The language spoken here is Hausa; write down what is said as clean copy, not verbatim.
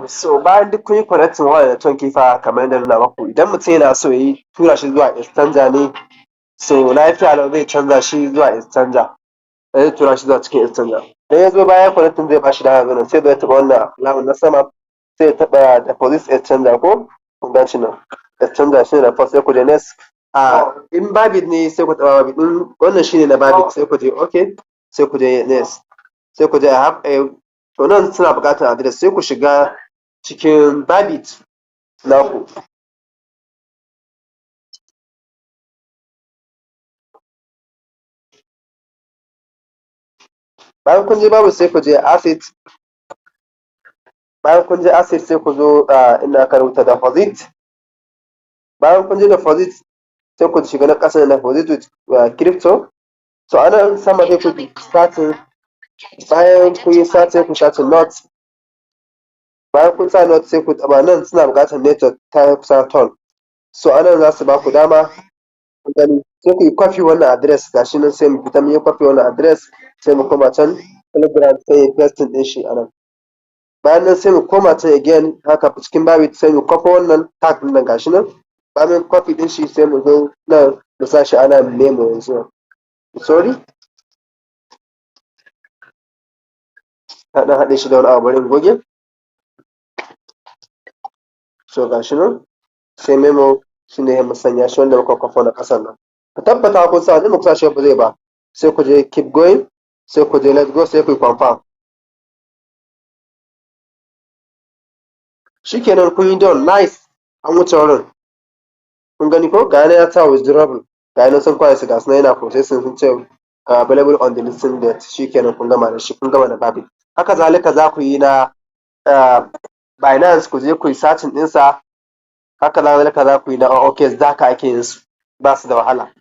So bayan duk kun yi connecting waya da ton kifa kamar yadda nuna maku, idan mutum yana so ya tura shi zuwa exchanger ne, so lafiya lau zai canza shi zuwa exchanger, zai tura shi zuwa cikin exchanger. Da ya zo bayan connecting zai bashi dama ganin sai zai taɓa wannan alamun na sama, sai ya taɓa deposit exchanger ko kun gan shi nan. Exchanger shi ne na first, sai ku je next. In Bybit ne sai ku taɓa Bybit, in wannan shi ne na Bybit sai ku je okay, sai ku je next, sai ku je to nan suna buƙatar address, sai ku shiga cikin Bybit naku. Bayan kun je Bybit sai ku je asset, bayan kun je asset sai ku zo inda aka rubuta deposit. Bayan kun je deposit sai ku shiga na ƙasa na deposit with crypto. So a nan sama sai ku starting, bayan kun yi start sai ku starting not. Bayan kun sa not sai ku taɓa nan suna buƙatar network ta kusa ton. So a nan za su ba ku dama kun gani sai ku yi copy wannan address gashi nan, sai mu fita mu yi copy wannan address, sai mu koma can Telegram sai yi pasting ɗin shi a nan. Bayan nan sai mu koma can again haka cikin Bybit sai mu copy wannan tag ɗin nan gashi nan. Bayan copy ɗin shi sai mu zo nan mu sa shi ana memo yanzu. Sorry? Na ɗan haɗe shi da wani abu, bari in goge. So gashi nan sai memo shi ne mu sanya shi wanda muka kwafo na ƙasan nan. Ku tabbata kun sa, in ba ku sa shi ba zai ba. Sai ku je keep going, sai ku je let's go, sai ku yi confirm. Shikenan kun yi done, nice, an wuce wurin. Kun gani ko ga yana ya ta withdrawable, ga yana sun kwaya su ga suna yana processing sun ce available on the listing date. Shikenan kun gama da shi, kun gama da Bybit. Haka zalika za ku yi na Binance, ku je ku yi searching ɗinsa. Haka zalika za ku yi na OKX, za ka ake yin su, ba su da wahala.